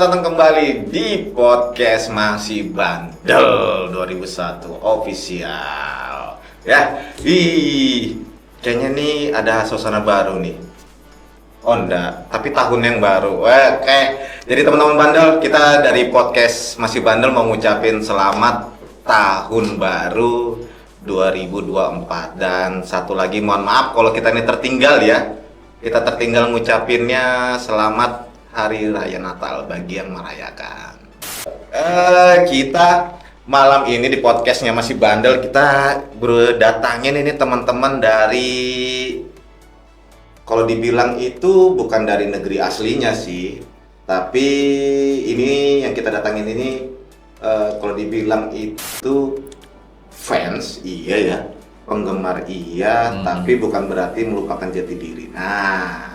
datang kembali di podcast Masih Bandel 2001 official. Ya, kayaknya nih ada suasana baru nih. Oh enggak, tapi tahun yang baru. Oke, jadi teman-teman bandel, kita dari podcast Masih Bandel mau ngucapin selamat tahun baru 2024. Dan satu lagi mohon maaf kalau kita ini tertinggal ya. Kita tertinggal ngucapinnya selamat Hari Raya Natal bagi yang merayakan. Kita malam ini di podcastnya Masih Bandel, kita berdatangin ini teman-teman dari, kalau dibilang itu bukan dari negeri aslinya sih, tapi ini yang kita datangin ini kalau dibilang itu fans, iya ya, penggemar iya, tapi bukan berarti melupakan jati diri. Nah,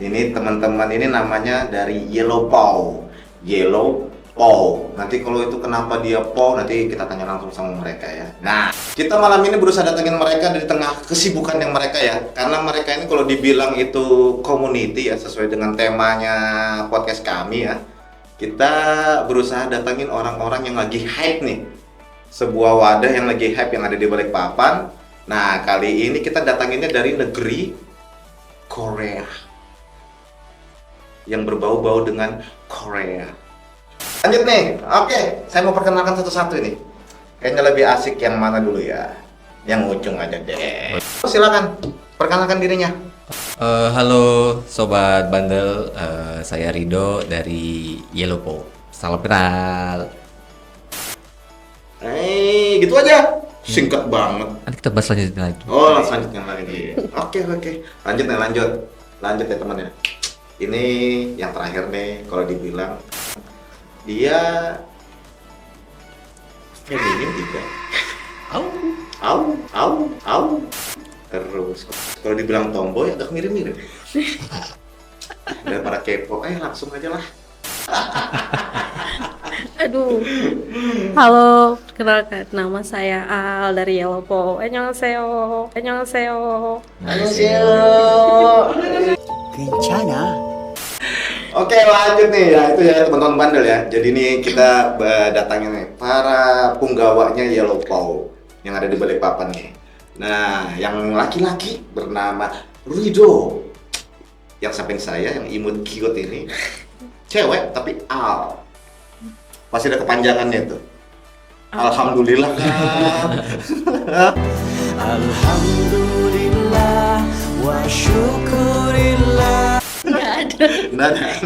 ini teman-teman ini namanya dari Yellow Paw. Yellow Paw. Nanti kalau itu kenapa dia Paw, nanti kita tanya langsung sama mereka ya. Nah, kita malam ini berusaha datengin mereka dari tengah kesibukan yang mereka ya. Karena mereka ini kalau dibilang itu community ya, sesuai dengan temanya podcast kami ya. Kita berusaha datengin orang-orang yang lagi hype nih. Sebuah wadah yang lagi hype yang ada di Balikpapan. Nah, kali ini kita datanginnya dari negeri Korea yang berbau-bau dengan Korea. Lanjut nih, oke, saya mau perkenalkan satu-satu ini. Kayaknya lebih asik yang mana dulu ya? Yang ujung aja deh. Silakan, perkenalkan dirinya. Halo Sobat Bandel, saya Rido dari Yellow Paw. Salam kenal. Gitu aja. Singkat banget. Nanti kita bahas selanjutnya lagi. Oh, selanjutnya lagi. Oke. Lanjut nih, lanjut ya teman ya. Ini yang terakhir nih, kalau dibilang dia feminin juga. Au. Terus kalau dibilang tomboy agak mirip-mirip. Daripada kepo, langsung aja lah. Aduh. Halo, perkenalkan nama saya Al dari Yellow Paw. Annyeonghaseyo. Kencana. Oke, lanjut nih ya, itu ya teman-teman bandel ya. Jadi nih kita datangin nih para punggawanya Yellow Paw yang ada di Balikpapan nih. Nah, yang laki-laki bernama Rido. Yang samping saya yang imut cute ini cewek tapi Al. Pasti ada kepanjangannya tuh. Alhamdulillah kan. Alhamdulillah wa syukurillah. Nggak ada.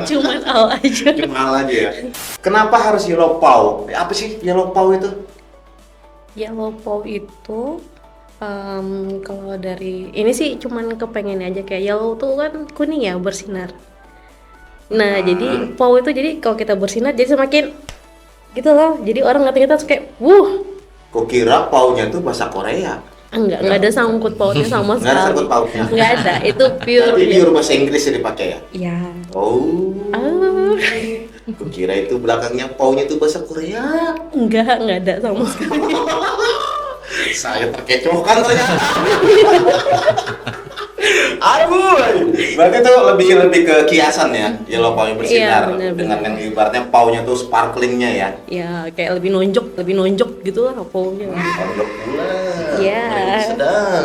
Cuman Al aja. Cuma Al aja ya. Kenapa harus Yellow Paw? Apa sih Yellow Paw itu? Yellow Paw itu kalau dari ini sih cuman kepengen aja, kayak yellow tuh kan kuning ya, bersinar. Nah, jadi paw itu jadi kalau kita bersinar jadi semakin gitu loh. Jadi orang ngeliat kita kayak Kok kira paunya tuh bahasa Korea? enggak ada sangkut pautnya sama Nggak ada sekali. sangkut pautnya. Enggak ada, itu pure. Tapi pure bahasa Inggris yang dipakai ya? Ya. Oh. Ah. Kok kira itu belakangnya paunya tuh bahasa Korea? Enggak ada sama sekali. Saya terkecohkan ternyata. Aduh, berarti tuh lebih ke kiasan ya, Yellow Paw yang bersinar. Iya, bener. Dengan yang ibaratnya paunya tuh sparklingnya ya. Ya, kayak lebih nonjok gitu lah paunya. Pondok pula. Iya. Sedang.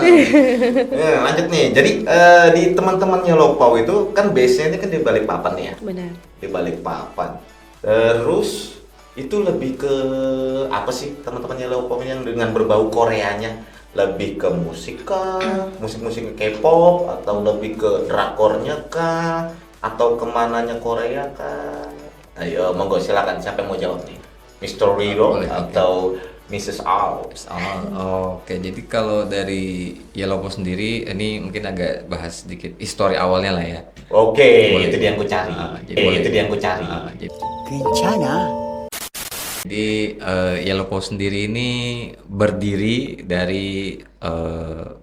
Ya, lanjut nih. Jadi di teman-teman Yellow Paw itu kan base-nya ini kan di Balikpapan ya. Benar. Di Balikpapan. Terus itu lebih ke apa sih teman-teman Yellow Paw yang dengan berbau Koreanya? Lebih ke musik kah? Musik-musik K-pop? Atau lebih ke drakornya kah? Atau kemananya Korea kah? Ayo, monggo silakan, siapa yang mau jawab nih? Mr. Rido atau Mrs. Al? Oke, jadi kalau dari Yellow Paw sendiri, ini mungkin agak bahas sedikit histori awalnya lah ya. Oke, Boleh. itu dia yang ku cari. Itu dia yang ku cari. Kencana. Jadi Yellow Paw sendiri ini berdiri dari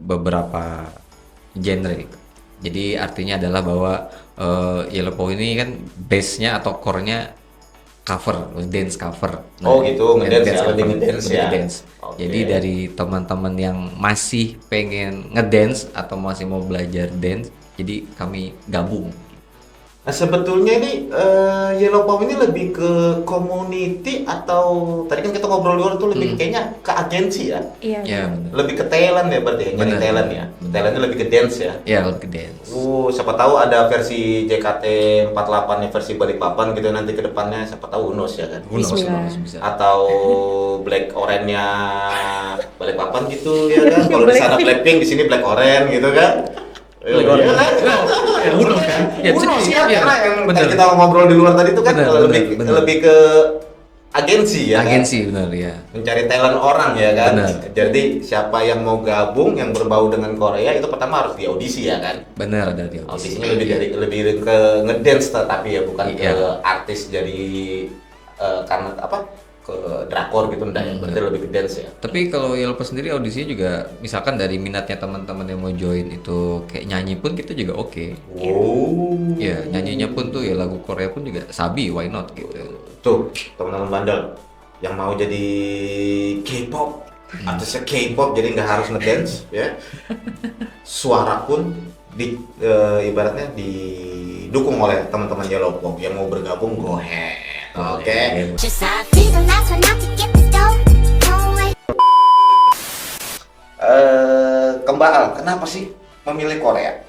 beberapa genre. Jadi artinya adalah bahwa Yellow Paw ini kan base-nya atau core-nya cover, dance cover. Oh gitu, ngedance ya, cover, lebih ngedance ya. ngedance. Oke. Jadi dari teman-teman yang masih pengen ngedance atau masih mau belajar dance, jadi kami gabung. Nah, sebetulnya ini Yellow Pop ini lebih ke community atau tadi kan kita ngobrol luar tuh lebih kayaknya ke agensi ya. Iya. Ya benar. Lebih ke talent ya berarti ya, nyari Benar. talent ya. Talentnya lebih ke dance ya. Ya lebih ke dance. Siapa tahu ada versi JKT48 nya versi Balikpapan gitu nanti ke depannya, siapa tahu Unos ya kan. Unos, Bismillah. bisa. Atau Black Orange-nya Balikpapan gitu ya kan. Kalau di sana Blackpink, di sini Black Orange gitu kan. Black Orange. Ya, Unos kan? Ya, bisa Unos di- ya, iya, karena yang benar. kita ngobrol di luar tadi itu kan Benar, lebih benar. lebih ke agensi ya. Kan? Agensi benar ya. Mencari talent orang ya kan. Benar. Jadi siapa yang mau gabung yang berbau dengan Korea itu pertama harus di audisi ya kan. Benar ada di Audisinya lebih ke ngedance tapi ya bukan ke Iya. artis jadi karena apa ke drakor gitu enggak ya. Berarti lebih ke dance ya. Tapi kalau Yellow Pop sendiri audisinya juga misalkan dari minatnya teman-teman yang mau join itu kayak nyanyi pun kita juga oke. Wow. Ya nyanyinya pun tuh ya lagu Korea pun juga sabi, why not gitu. Tuh, teman-teman bandel yang mau jadi K-pop, artisnya K-pop jadi nggak harus ngedance ya. Suara pun ibaratnya didukung oleh teman-teman Yellow Pop yang mau bergabung go ahead. Oke. Just how I feel the last one not to get the dough. No way. Kembal, kenapa sih memilih Korea?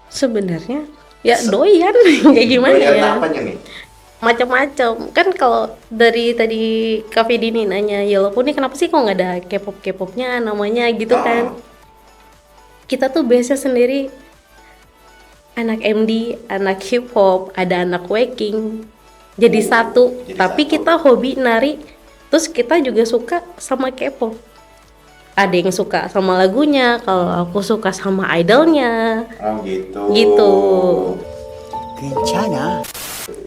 Sebenarnya ya doyan kayak gimana Doyan ya? apanya nih? Macam-macam kan. Kalau dari tadi Kak Fidi nih nanya Yellow Pop nih kenapa sih kok nggak ada K-pop-K-popnya namanya gitu kan. Kita tuh biasa sendiri anak MD, anak hip hop, ada anak waking jadi satu. jadi Tapi satu. kita hobi nari, terus kita juga suka sama K-pop. Ada yang suka sama lagunya, kalau aku suka sama idolnya Oh gitu. gitu. Kencana.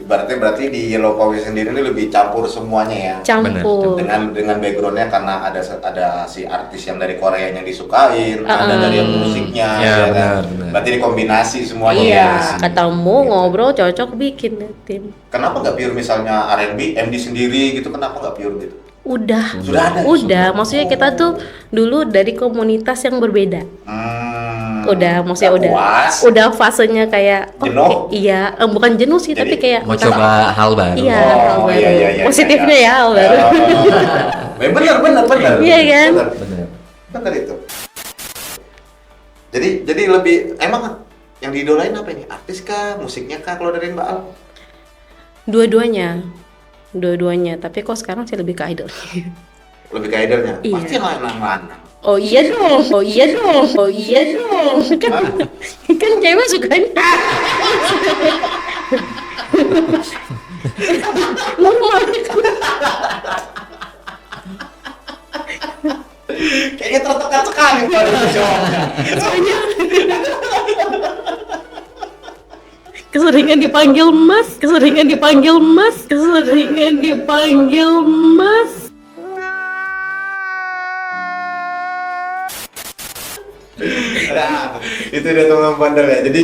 Berarti di Yellow Pop sendiri ini lebih campur semuanya ya. Campur. Dengan backgroundnya karena ada si artis yang dari Korea yang disukain, ada dari yang musiknya, Ya, kan? benar, benar. Berarti dikombinasi semuanya Iya, ya. ketemu ngobrol cocok bikin deh tim. Kenapa nggak pure misalnya R&B, MD sendiri gitu? Kenapa nggak pure gitu? Udah, Sudah ada. maksudnya kita tuh dulu dari komunitas yang berbeda. Udah, maksudnya nggak puas? udah fasenya kayak Jenuh? iya, bukan jenuh sih, tapi Jadi, kayak Mau coba hal baru. iya, Oh, hal baru. iya, Positifnya iya. ya hal baru. Bener. Iya kan? Benar. Bener itu. Jadi lebih emang yang diidolain apa ini? Artis kah, musiknya kah kalau dari Mbak Al? Dua-duanya, tapi kok sekarang sih lebih ke idol. Lebih ke idolnya? Iya. Pasti lanang-lanang. Oh iya dong. Kan cewek sukanya. Normal. Kayaknya tertekan sekali baru jawabnya. Keseringan dipanggil mas. Nah, itu dia teman bandel ya. Jadi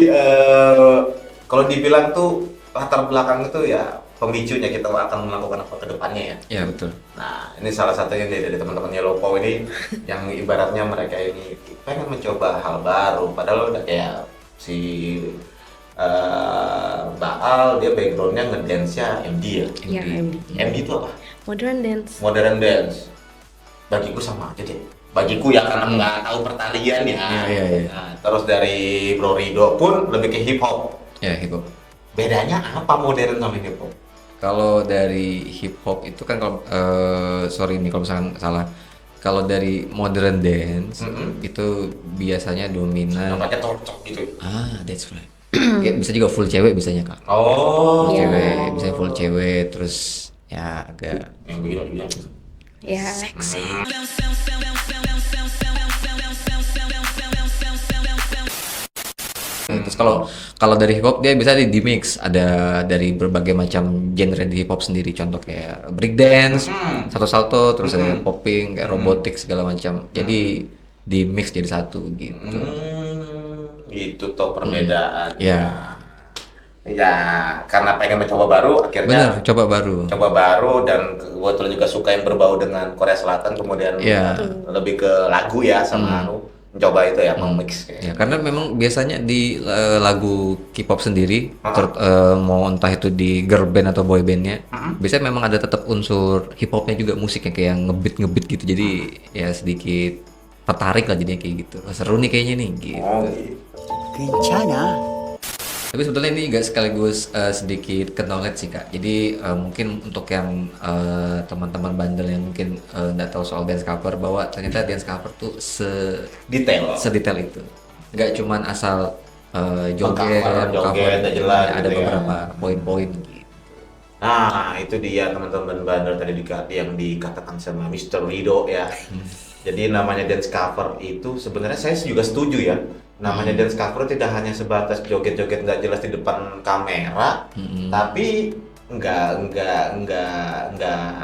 kalau dibilang tuh latar belakang itu ya pemicunya kita akan melakukan apa ke depannya ya. Ya betul. Nah, ini salah satunya nih dari teman-teman Yellow Pop ini yang ibaratnya mereka ini pengen mencoba hal baru. Padahal udah kayak si Baal dia backgroundnya ngedance-nya MD ya. Iya, MD. MD itu apa? Modern dance. Modern dance. Bagiku sama aja deh. Bagiku ya karena nggak tahu pertalian ya. Iya. Nah, terus dari Bro Rido pun lebih ke hip hop. Ya hip hop. Bedanya apa modern sama hip hop? Kalau dari hip hop itu kan kalau sorry nih kalau misalkan salah. Kalau dari modern dance itu biasanya dominan. Yang pakai torcok gitu. That's right. Ya, bisa juga full cewek bisanya kak. Oh. Full Iya. cewek, bisa full cewek terus ya agak Yang begini. Ya. Terus kalau dari hip hop dia bisa di mix ada dari berbagai macam genre di hip hop sendiri, contoh kayak break dance, salto-salto, terus ada popping, kayak robotik segala macam. Jadi di mix jadi satu gitu. Itu tuh perbedaan. Ya. Ya, karena pengen mencoba baru, akhirnya Benar, coba baru. coba baru dan kebetulan juga suka yang berbau dengan Korea Selatan, kemudian Iya. lebih ke lagu ya sama anu. mencoba itu ya, mix Ya, karena memang biasanya di lagu K-pop sendiri, mau entah itu di girl band atau boy bandnya, biasanya memang ada tetap unsur hip hopnya juga musiknya kayak ngebeat gitu. Jadi ya sedikit tertarik lah jadinya kayak gitu. Wah, seru nih kayaknya nih gitu. Oh gitu. Kencana. Tapi sebetulnya ini juga sekaligus sedikit ke knowledge sih Kak. Jadi mungkin untuk yang teman-teman bandel yang mungkin nggak tahu soal dance cover, bahwa ternyata dance cover tuh Detail. sedetail itu. Nggak cuman asal joget, Meng-cover, joget, cover, udah jelas ada gitu ya. beberapa poin-poin gitu. Nah, itu dia teman-teman bandel tadi yang dikatakan sama Mr. Rido ya. Jadi namanya dance cover itu sebenarnya saya juga setuju ya. Namanya dance cover tidak hanya sebatas joget-joget nggak jelas di depan kamera, tapi nggak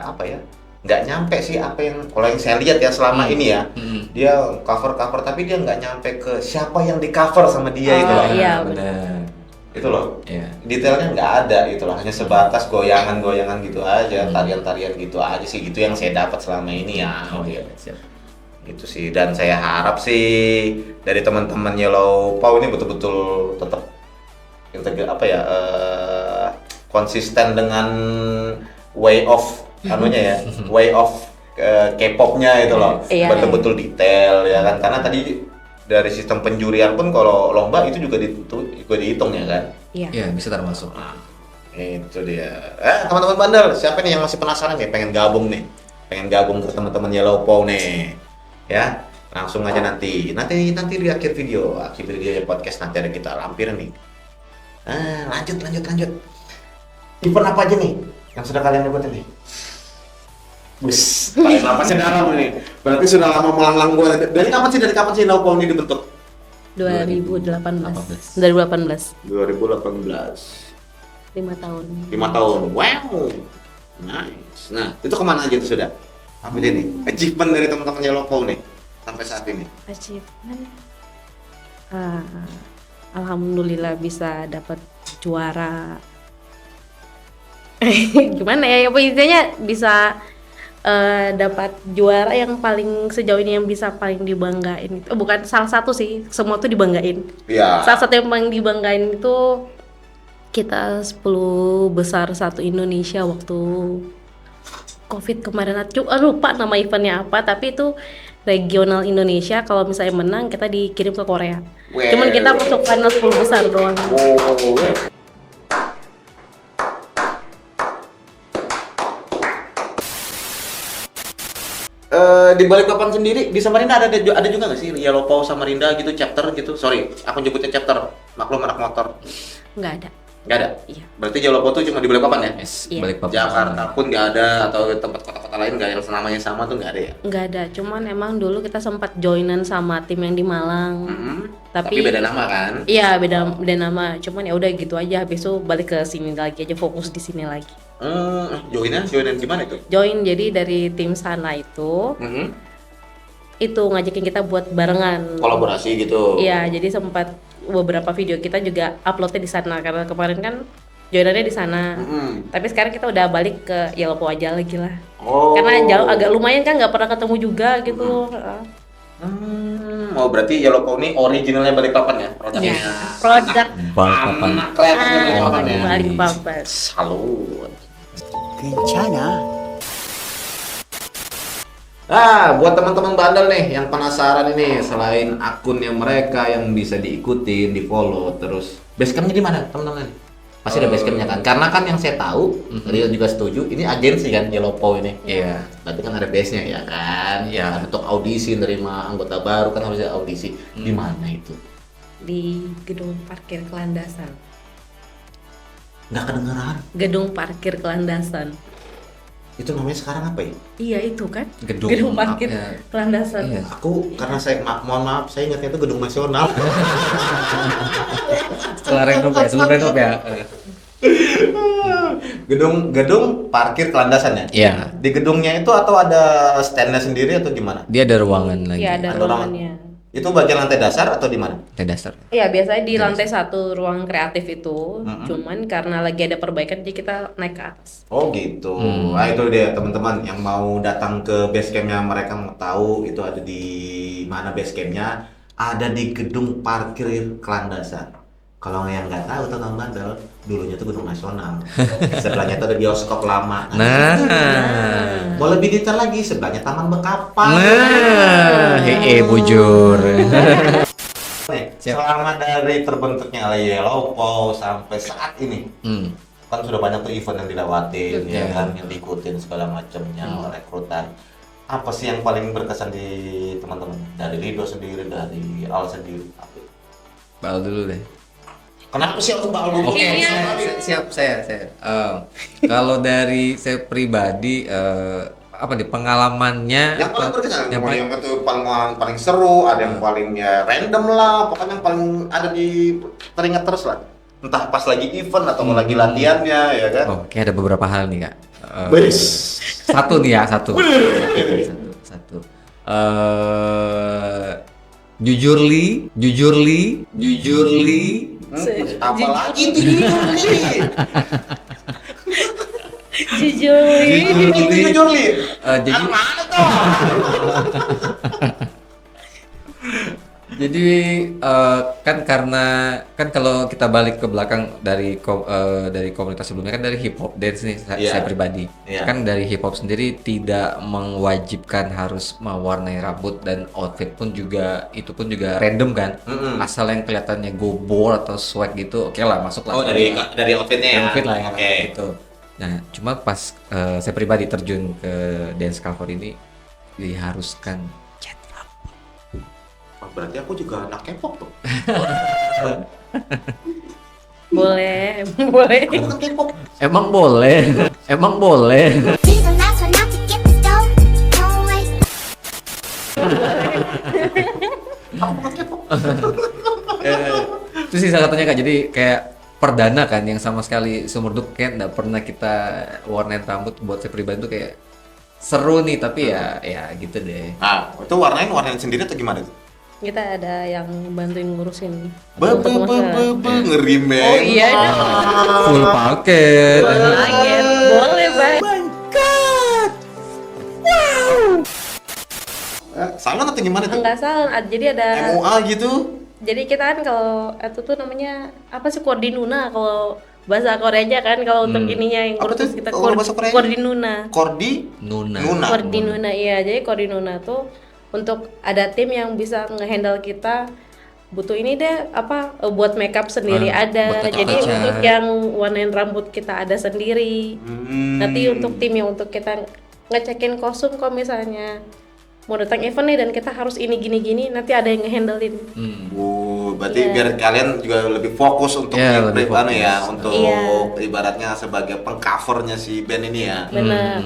apa ya? Nggak nyampe sih apa yang kalau yang saya lihat ya selama ini ya. Dia cover tapi dia nggak nyampe ke siapa yang di cover sama dia itu loh. Iya, benar. Itu loh. Iya. Detailnya nggak ada itu loh, hanya sebatas goyangan-goyangan gitu aja, tarian-tarian gitu aja sih, gitu yang saya dapat selama ini ya. Oh iya, siap. Gitu sih, dan saya harap sih dari teman-teman Yellow Paw ini betul-betul tetap konsisten dengan way of way of K-popnya itu loh, Iya. betul-betul detail ya kan, karena tadi dari sistem penjurian pun kalau lomba itu juga dihitung ya kan. Iya. Iya, bisa termasuk. Nah, itu dia. Teman-teman bandel, siapa nih yang masih penasaran nih, pengen gabung ke teman-teman Yellow Paw nih, ya langsung aja nanti di akhir video podcast nanti ada kita lampirin nih. Lanjut. Event apa aja nih yang sudah kalian ikutin nih? Bus, tarik napasnya dalam nih. Berarti sudah lama melanglang gua. Dari kapan sih Yellow Paw ini dibentuk? 2018. 2018. 2018. 5 tahun. 5 tahun. Wow. Nice. Nah, itu kemana aja tuh sudah? Apa aja nih? Achievement dari teman-teman Yellow Paw nih sampai saat ini. Achievement. Alhamdulillah bisa dapat juara. Gimana ya? Apa intinya bisa dapat juara yang paling sejauh ini yang bisa paling dibanggain itu. Bukan salah satu sih, semua tuh dibanggain. Iya. Salah satu yang paling dibanggain itu kita 10 besar satu Indonesia waktu COVID kemarin. Lupa nama eventnya apa, tapi itu regional Indonesia. Kalau misalnya menang kita dikirim ke Korea. Cuman kita masuk final 10 besar doang. Di Balikpapan sendiri di Samarinda ada juga nggak sih Yellow Paw Samarinda gitu, chapter gitu? Sorry, aku nyebutnya chapter. Maklum anak motor. Nggak ada. Nggak ada. Iya. Berarti Yellow Paw tuh cuma di Balikpapan ya? Yes, Iya. balik papan. Jakarta pun nggak ada, atau tempat kota-kota lain nggak yang namanya sama tuh nggak ada ya? Nggak ada. Cuman emang dulu kita sempat joinan sama tim yang di Malang. Tapi beda nama kan? Iya, beda nama. Cuman ya udah gitu aja. Habis itu balik ke sini lagi aja, fokus di sini lagi. Joinan gimana itu? Join jadi dari tim sana itu ngajakin kita buat barengan. Kolaborasi gitu. Iya, jadi sempat beberapa video kita juga uploadnya di sana karena kemarin kan joinannya di sana. Tapi sekarang kita udah balik ke Yellow Paw aja lagi lah. Karena jauh agak lumayan kan, nggak pernah ketemu juga gitu. Berarti Yellow Paw ini originalnya Balikpapan ya? Produknya. Iya. Produk Balikpapan. Anak kreatifnya Balikpapan ya? Balikpapan. Salut. Kencana. Buat teman-teman bandel nih yang penasaran ini, selain akunnya mereka yang bisa diikuti, di follow, terus basecampnya di mana teman-teman? Pasti ada basecampnya kan? Karena kan yang saya tahu, Rio juga setuju, ini agensi kan Yellow Paw ini. Iya. Berarti kan ada base-nya ya kan? Iya. Untuk audisi, nerima anggota baru kan harus ada audisi. Di mana itu? Di gedung parkir Kelandasan. Nggak kedengeran. Gedung parkir Kelandasan. Itu namanya sekarang apa ya? Iya itu kan? Gedung parkir ya. Kelandasan. Iya. Aku karena saya mohon maaf, saya ingatnya itu gedung nasional. Setelah renov ya. Gedung parkir Kelandasan ya? Iya. Di gedungnya itu atau ada stand-nya sendiri atau gimana? Dia ada ruangan lagi. Iya ada Ada ruangannya. Itu bagian lantai dasar atau di mana? Lantai dasar. Iya biasanya di lantai 1 ruang kreatif itu. Cuman karena lagi ada perbaikan jadi kita naik ke atas. Oh gitu. Nah itu dia teman-teman yang mau datang ke base campnya, mereka mau tahu itu ada di mana base campnya. ada di gedung parkir Kelandasan. Kalau yang nggak tahu tentang Bandel, dulunya tuh Gedung Nasional. Sebelahnya tuh ada bioskop lama. Nah. Mau lebih detail lagi, sebelahnya Taman Bekapan. Nah, bujur. Nih, selama dari terbentuknya Yellow Paw sampai saat ini, kan sudah banyak tuh event yang dilewatin, ya kan, yang diikutin segala macamnya, rekrutan. Apa sih yang paling berkesan di teman-teman? Dari Rido sendiri, dari Al sendiri? Bal dulu deh. Kenapa sih harus Bal dulu? Oke, siap saya. Kalau dari saya pribadi, apa nih pengalamannya? Yang paling berkesan, yang yang itu paling seru, ada yang paling ya random lah, pokoknya yang paling ada di teringat terus lah. Entah pas lagi event atau lagi latihannya, ya kan? Oke, ada beberapa hal nih kak. Beres. Satu nih ya, satu. Jujurli. Apalagi itu Jujurli. Jujurli. Jadi Mana tuh? Jadi kan karena kan kalau kita balik ke belakang dari komunitas sebelumnya kan dari hip hop dance nih saya pribadi. Kan dari hip hop sendiri tidak mewajibkan harus mewarnai rambut dan outfit pun juga itu pun juga random kan. Asal yang kelihatannya go ball atau swag gitu oke lah masuk lah. Oh dari outfitnya ya. Outfit lah ya. Oke. Gitu. Nah, cuma pas saya pribadi terjun ke dance cover ini diharuskan cat rambut. Oh, berarti aku juga anak K-pop tuh. Boleh. Aku kan K-pop. Emang boleh. These are nights when not to get the dough. No way. Aku kan K-pop. Itu sih salah satunya kak. Jadi kayak perdana kan yang sama sekali seumur hidup kayak nggak pernah kita warnain rambut. Buat saya pribadi tuh kayak seru nih tapi ya gitu deh. Nah, itu warnain sendiri atau gimana tuh? Kita ada yang bantuin ngurusin. Ngeri men. Oh iya dong. Full paket. Boleh, Bang. Salon atau gimana tuh? Enggak salah. Jadi ada MUA gitu? Jadi kita kan kalau itu tuh namanya apa sih Koordinuna kalau bahasa Koreanya kan kalau untuk ininya yang Apa kursus tuh? kita Kalau bahasa Koreanya? Koordinuna. Nuna. Koordinuna iya. Jadi Koordinuna tuh untuk ada tim yang bisa ngehandle kita butuh ini deh apa buat makeup sendiri ada. buat Jadi kaca-kaca. untuk yang warnain rambut kita ada sendiri. Nanti untuk tim yang untuk kita ngecekin kostum kalau misalnya mau datang event nih dan kita harus ini gini-gini nanti ada yang ngehandlein. Berarti biar kalian juga lebih fokus untuk lebih fokus. untuk ibaratnya sebagai pengcovernya si band ini ya. Benar.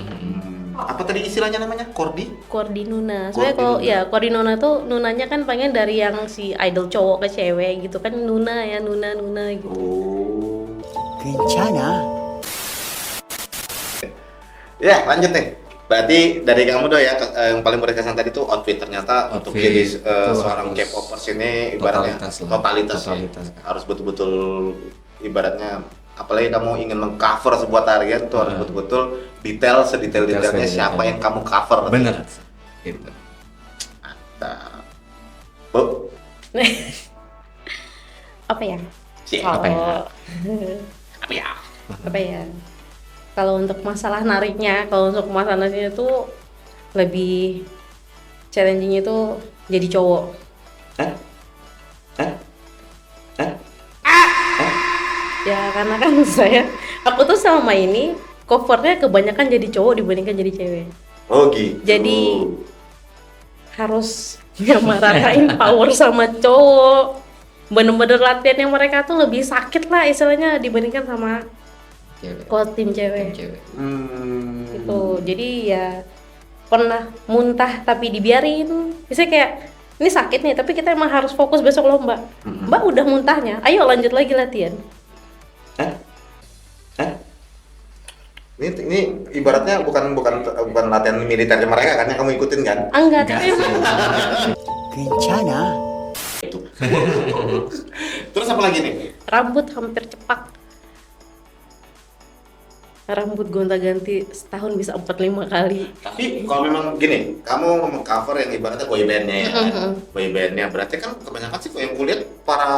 Apa tadi istilahnya namanya? Koordinuna. Soalnya kalau ya Koordinuna tuh nunanya kan pengen dari yang si idol cowok ke cewek gitu kan Nuna ya Nuna gitu. 괜찮아. Ya lanjut nih. Berarti dari kamu doh ya yang paling berkesan tadi tuh outfit ternyata untuk jadi seorang K-popers ini ibaratnya totalitas. Harus betul-betul ibaratnya apalagi kamu ingin mengcover sebuah tarian tuh harus betul-betul sedetail-detailnya siapa yang kamu cover. Bener. Gitu. Mantap. Bu, Apa ya? apa ya? Apa ya? Kalau untuk masalah nariknya, itu lebih challenging itu jadi cowok. Ya karena kan aku tuh selama ini covernya kebanyakan jadi cowok dibandingkan jadi cewek. Oh gitu. Jadi harus nyamaratain power sama cowok. Bener-bener latihannya mereka tuh lebih sakit lah istilahnya dibandingkan sama tim cewek. Gitu. Jadi ya pernah muntah tapi dibiarin. Misalnya kayak ini sakit nih tapi kita emang harus fokus besok lomba. Mbak udah muntahnya, ayo lanjut lagi latihan. Ini ibaratnya bukan latihan militernya mereka kan yang kamu ikutin kan? Enggak, tapi emang 괜찮아. Terus apa lagi nih? rambut hampir cepak. rambut gonta-ganti setahun bisa 4-5 kali. Tapi kalau memang gini, kamu meng-cover yang ibaratnya boybandnya ya, boybandnya berarti kan kebanyakan sih kalau yang kulihat para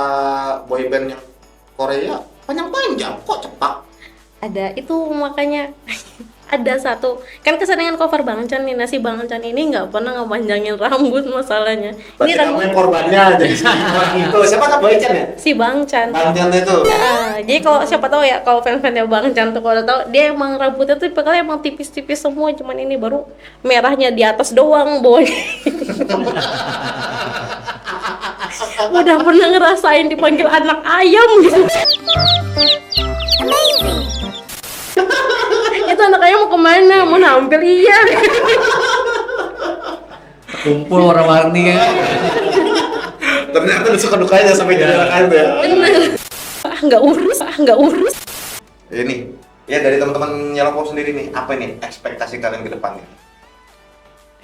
boyband yang Korea panjang-panjang kok cepat. Ada itu makanya ada satu kan keseringan cover Bang Chan nih, nasi Bang Chan ini nggak pernah ngepanjangin rambut masalahnya. Berarti Ini kamu rambut yang korbannya jadi itu siapa kan Boy Chan ya? si Bang Chan. Bang Chan itu. Jadi kalau siapa tahu ya, kalau fans-fansnya Bang Chan tuh kalau tahu dia emang rambutnya tuh tipikalnya emang tipis-tipis semua, cuman ini baru merahnya di atas doang, boy. Udah pernah ngerasain dipanggil anak ayam gitu. Itu anak ayam mau kemana? Mau nampil iya. Kumpul warna-warni ya. Ternyata ada suka dukanya sampai jadi anak ayam ya. Bener. Nggak urus. Ini ya dari teman-teman Yellow Pop sendiri nih, apa nih ekspektasi kalian ke depannya?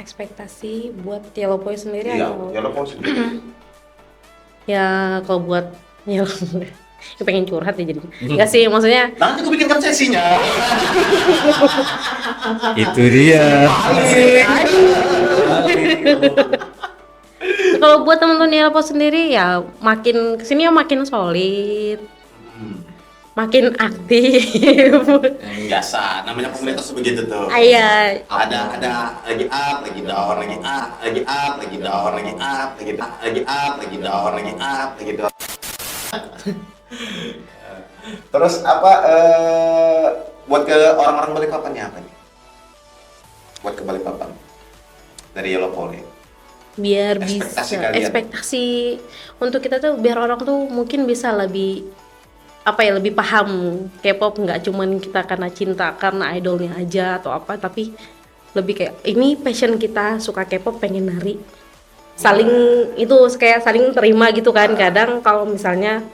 Ekspektasi buat Yellow Boy sendiri Iya, atau? Yellow Pop sendiri. Ya kalau buat Yellow Boy, ya pengen curhat ya jadi. Enggak sih, maksudnya Nanti gue bikinkan sesinya. Itu dia. kalau buat teman-teman Yellow Boy sendiri ya makin kesini ya makin solid, makin aktif. Biasa, namanya komunitas begitu tuh. Iya. Ada lagi up, lagi down, lagi up, lagi up, lagi down, lagi up, lagi up, lagi down, lagi up, lagi down. Terus apa buat ke orang-orang Balikpapannya apa nih? Buat ke Balikpapan dari Yellow Pop nih. Biar Ekspektasi bisa kalian. ekspektasi untuk kita tuh biar orang tuh mungkin bisa lebih apa ya, lebih paham K-pop, nggak cuman kita karena cinta karena idolnya aja atau apa, tapi lebih kayak ini passion kita, suka K-pop, pengen nari, saling itu kayak saling terima gitu kan. Kadang kalau misalnya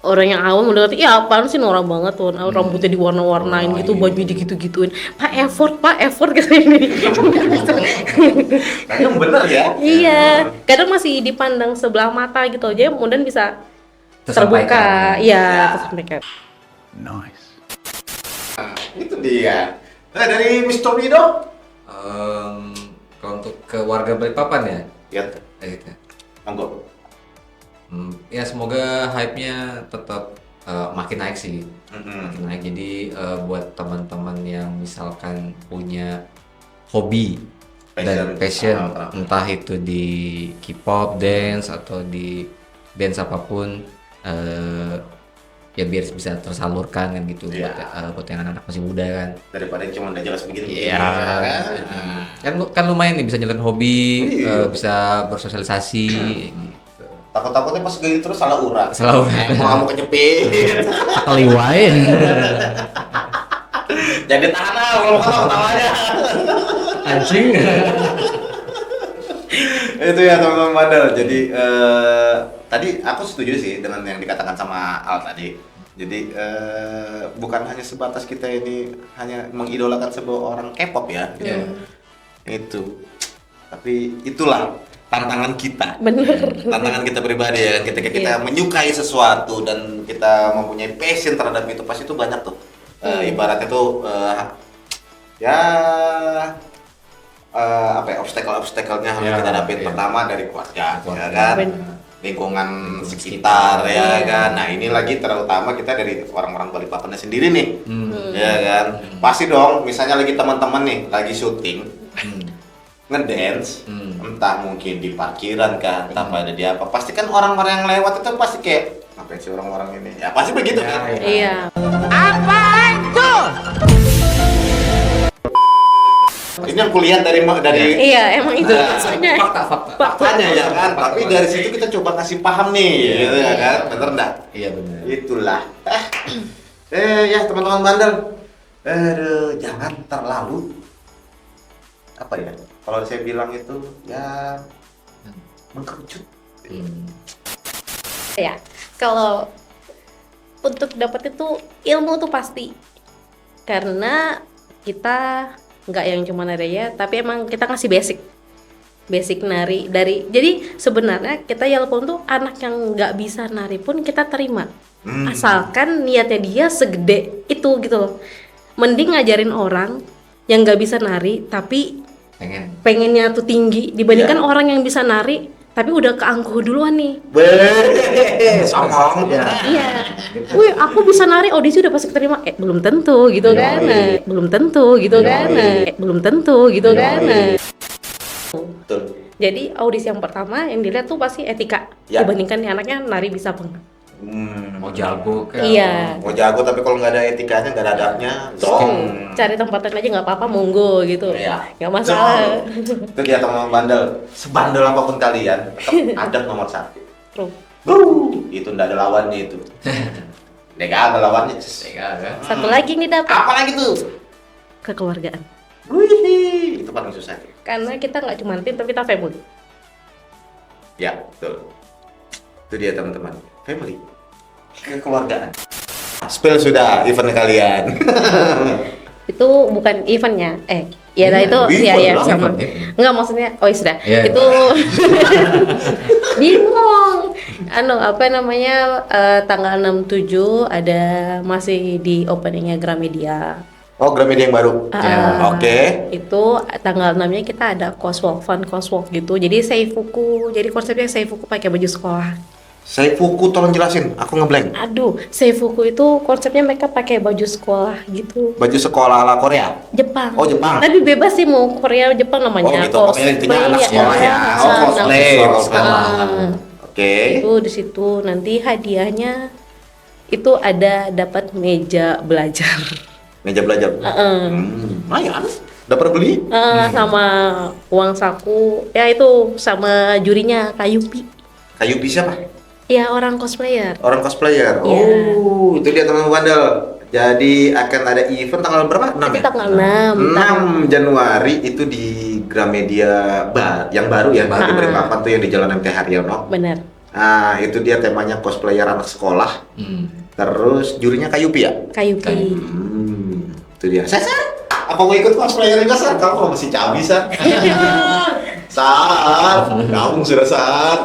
orang yang awam udah ngerti, ya apaan sih norak banget tuh, rambutnya diwarna-warnain gitu, baju digitu-gituin, pak effort gitu ini. Nah, yang bener ya. Iya, kadang masih dipandang sebelah mata gitu aja, kemudian bisa terbuka, Tersampaikan. iya, Ya. tersampaikan. Nice. Nah, itu dia. Nah, dari Mr. Wido? Kalau untuk ke warga Balikpapan ya, Ya, kayak gitu. monggo. Ya semoga hype-nya tetap makin naik sih. Makin naik. Jadi buat teman-teman yang misalkan punya hobi dan passion, entah itu di K-pop, dance atau di dance apapun, ya biar bisa tersalurkan kan gitu. Iya. Buat yang anak-anak masih muda kan. Daripada cuma udah jelas begitu. Iya. Kan? Kan lumayan nih bisa jalan hobi, Iya. bisa bersosialisasi gitu. Takut-takutnya pas gitu terus salah urat. Selalu Mau kamu kecepit. kaliwain. Jadi tanah kalau kamu tawanya. Anjing. Itu ya teman-teman bandel. Jadi tadi aku setuju sih dengan yang dikatakan sama Al tadi. Jadi bukan hanya sebatas kita ini hanya mengidolakan sebuah orang K-pop ya. Iya. Itu. Tapi itulah tantangan kita. Bener. Tantangan kita pribadi ya kan, ketika kita menyukai sesuatu dan kita mempunyai passion terhadap itu, pasti itu banyak tuh. Ibaratnya tuh ya apa ya, obstacle-nya harus Ya, kita hadapin. iya. Pertama dari keluarga, ya Keluarga. kan, Bener. lingkungan sekitar, ya kan. Nah ini lagi terutama kita dari orang-orang Balikpapannya sendiri nih, ya kan. Pasti dong, misalnya lagi teman-teman nih lagi syuting, ngedance, entah mungkin di parkiran kan, entah pada di apa. Pasti kan orang-orang yang lewat itu pasti kayak apa sih orang-orang ini? Ya pasti begitu kan. Iya. Ini yang kulihat dari Iya, emang itu Nah, maksudnya. Fakta. faktanya ya kan, tapi dari situ kita coba kasih paham nih, gitu ya kan, bener enggak? Iya benar. Itulah. Ya teman-teman bandel, jangan terlalu apa ya? Kalau saya bilang itu ya mengkerucut. Ya, kalau untuk dapat itu ilmu tuh pasti, karena kita nggak yang cuma nari ya, tapi emang kita ngasih basic nari dari. Jadi sebenarnya kita walaupun tuh anak yang nggak bisa nari pun kita terima, asalkan niatnya dia segede itu gitu loh. mending ngajarin orang yang nggak bisa nari tapi Pengen. pengennya tuh tinggi dibandingkan Iya. orang yang bisa nari tapi udah keangkuh duluan nih. Songong ya. Iya. Wih, aku bisa nari, audisi udah pasti keterima. Belum tentu gitu kan. Yoi. Belum tentu gitu Yoi. kan. Belum tentu gitu Yoi. kan. Betul. Jadi audisi yang pertama yang dilihat tuh pasti etika Ya. dibandingkan nih anaknya nari bisa apa enggak. Mau jago kan? Iya. Mau jago tapi kalau nggak ada etikanya, nggak ada adabnya, zong. Cari tempatan aja nggak apa-apa, monggo gitu. Iya. Nggak masalah. Itu dia teman bandel. Sebandel apapun kalian, tetap adab nomor 1. True. Itu nggak ada lawannya itu. Nggak ada lawannya. Kan? Satu lagi nih dapat Apa lagi tuh? kekeluargaan. Wih, itu paling susah. Karena kita nggak cuma tim tapi kita family. Ya, betul. Itu dia teman-teman. Family. Kekeluargaan. Spill sudah event kalian. Itu bukan eventnya, ya lah itu Event ya lah, sama. event. Enggak maksudnya, oh iya sudah. Iya. Itu bingung. Apa namanya tanggal 6/7 ada masih di openingnya Gramedia. Oh, Gramedia yang baru. Ah, Oke. Itu tanggal 6-nya kita ada coswalk, fun coswalk gitu. Jadi seifuku, jadi konsepnya seifuku pakai baju sekolah. Seifuku tolong jelasin, aku ngeblank. Aduh, seifuku itu konsepnya mereka pakai baju sekolah gitu. Baju sekolah ala Korea. Jepang. Oh, Jepang. Tapi bebas sih mau Korea Jepang namanya. Oh, gitu. Pokoknya intinya anak sekolah ya. Oh, anak cosplay. sekolah. Oke. Itu di situ nanti hadiahnya itu ada dapat meja belajar. Meja belajar. Lumayan. Udah pernah beli? Sama uang saku. Ya itu sama jurinya Kayupi. Kayu bisa pak? Ya orang cosplayer. Orang cosplayer. Iya. Oh, itu dia teman bandel. Jadi akan ada event tanggal berapa? 6 Itu ya? tanggal 6. 6 Januari itu di Gramedia yang baru ya, di Balikpapan tuh yang di Jalan MT Haryono. Benar. Nah, itu dia temanya cosplayer anak sekolah. Terus jurinya Kayupi ya? Kayupi. Itu dia. Sar, apa mau ikut cosplayer juga, Sar? Kamu masih cabi, Sar. Sar, kamu sudah Sar.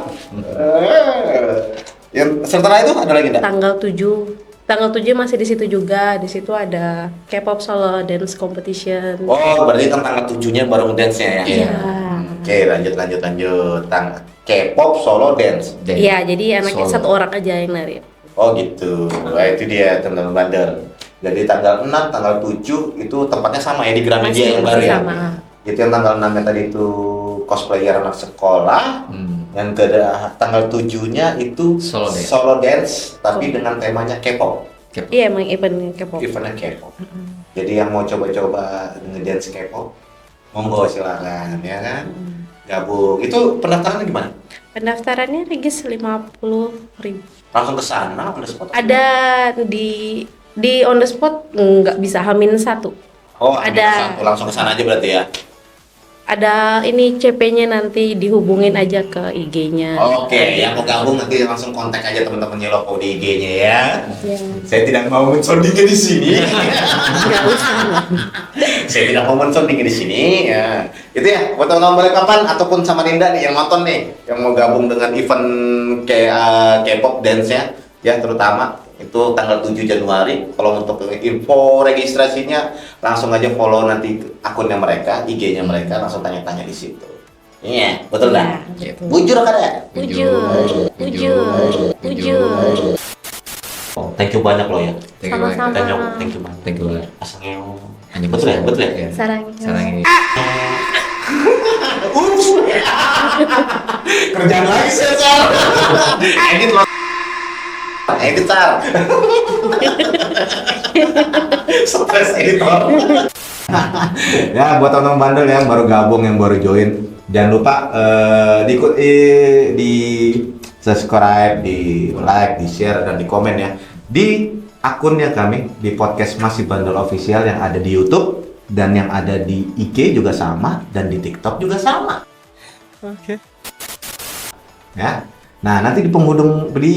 Yang setelah itu ada lagi enggak? Tanggal 7. Tanggal 7 masih di situ juga. Di situ ada K-pop solo dance competition. Oh, berarti kan tanggal 7-nya baru dance-nya ya? Iya. Oke, lanjut. K-pop solo dance. Iya, jadi anaknya Solo. satu orang aja yang nari. Oh gitu. Wah, itu dia teman-teman bandel. Jadi tanggal 6, tanggal 7 itu tempatnya sama ya di Gramedia yang baru ya? sama. Itu yang tanggal 6 yang tadi itu cosplayer anak sekolah. Yang ke tanggal 7-nya itu Solo dance tapi dengan temanya K-pop. Iya, emang eventnya K-pop. Eventnya K-pop. Jadi yang mau coba-coba ngedance K-pop, monggo silakan ya kan. Gabung. Itu pendaftarannya gimana? Pendaftarannya regis 50.000. Langsung ke sana on the spot? Ada di on the spot nggak bisa H-1. Oh, ada. langsung ke sana aja berarti ya. Ada ini CP-nya nanti dihubungin aja ke IG-nya. Oke, yang mau gabung nanti langsung kontak aja teman-teman Yellow di IG-nya ya. Ya, Saya tidak mau mensoundingnya di sini. nggak usah lah. Saya tidak mau mensoundingnya di sini ya. Itu ya, buat teman-teman Balikpapan ataupun sama Dinda nih yang nonton nih, yang mau gabung dengan event kayak K-pop dance-nya ya terutama itu tanggal 7 Januari. Kalau untuk info registrasinya langsung aja follow nanti akunnya mereka, IG-nya mereka, langsung tanya-tanya di situ. Iya, betul dah. Iya, betul. Bujur kan ya? Bujur. Oh, thank you banyak loh ya. Sama-sama. Thank you banyak. Thank you banget. Asangnya. Hanya Betul ya? Betul ya? Iya. Sarangnya. Sarangnya. Kerjaan lagi sih, Sar. Edit lo. Edit, Sar. Stres editor. Ya, buat teman-teman bandel yang baru gabung, yang baru join, jangan lupa di subscribe, di like, di share, dan di komen ya di akunnya kami di podcast Masih Bandel Official yang ada di YouTube dan yang ada di IG juga sama dan di TikTok juga sama. Oke. Ya. Nah, nanti di penghujung di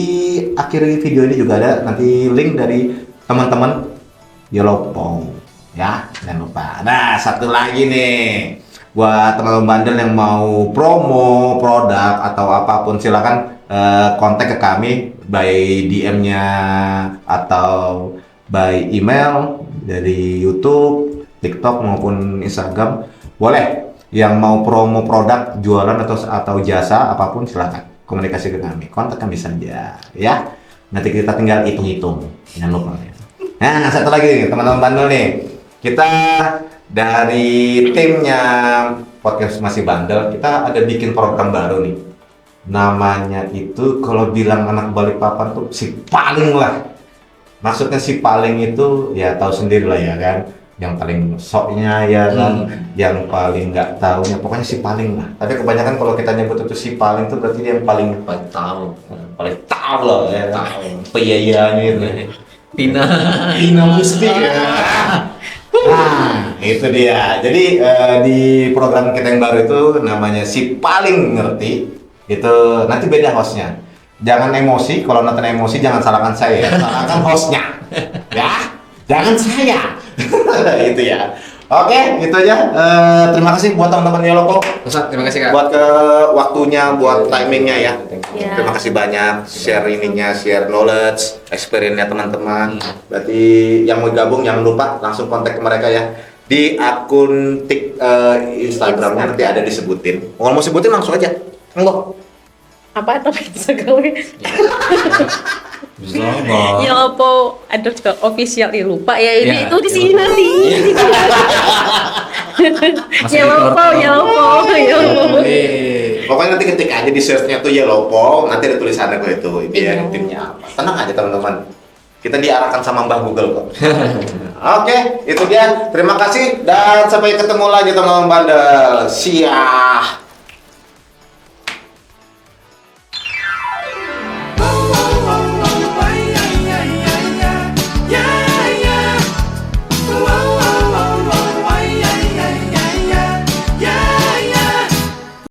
akhir video ini juga ada nanti link dari teman-teman Yellow Pong. Ya, jangan lupa. Nah, satu lagi nih. Buat teman-teman bandel yang mau promo produk atau apapun silakan kontak ke kami by DM-nya atau by email dari YouTube, TikTok maupun Instagram. Boleh yang mau promo produk, jualan atau jasa apapun silakan komunikasi ke kami. Kontak kami saja ya. Nanti kita tinggal hitung-hitung. Jangan lupa ya. Nah, satu lagi nih teman-teman bandel nih. Kita dari timnya Podcast Masih Bandel, kita ada bikin program baru nih. Namanya itu kalau bilang anak Balikpapan tuh si paling lah. Maksudnya si paling itu ya tahu sendiri lah ya kan. Yang paling soknya ya kan, yang paling nggak tahunya, pokoknya si paling lah. Tapi kebanyakan kalau kita nyebut itu si paling itu berarti dia yang paling tahu. tahu lah ya. Tahu. Peyayanya itu. Pina Musti ya. Nah, itu dia. Jadi di program kita yang baru itu namanya si paling ngerti. Itu nanti beda hostnya. Jangan emosi, kalau nonton emosi jangan salahkan saya, salahkan hostnya. Ya, jangan saya. Itu ya. Oke, itu aja. Terima kasih buat teman-teman Yellow. Ustaz, terima kasih Kak. Buat ke waktunya, buat timingnya ya. Ya. Terima kasih banyak share ininya, share knowledge, experience-nya teman-teman. Berarti yang mau gabung jangan lupa langsung kontak ke mereka ya. Di akun Instagramnya nanti ada disebutin. Kalau mau sebutin langsung aja. Enggak. Apa tapi sekali Bisa ya Lopo underscore official ya lupa ya ini Ya, itu di sini nanti Masih ya Lopo Pokoknya nanti ketik aja di search-nya tuh Yellowpaw, nanti ada tulisannya kok itu dia Iya. timnya apa. Tenang aja teman-teman. Kita diarahkan sama Mbah Google kok. Oke, itu dia. Terima kasih dan sampai ketemu lagi teman-teman bandel. Siap.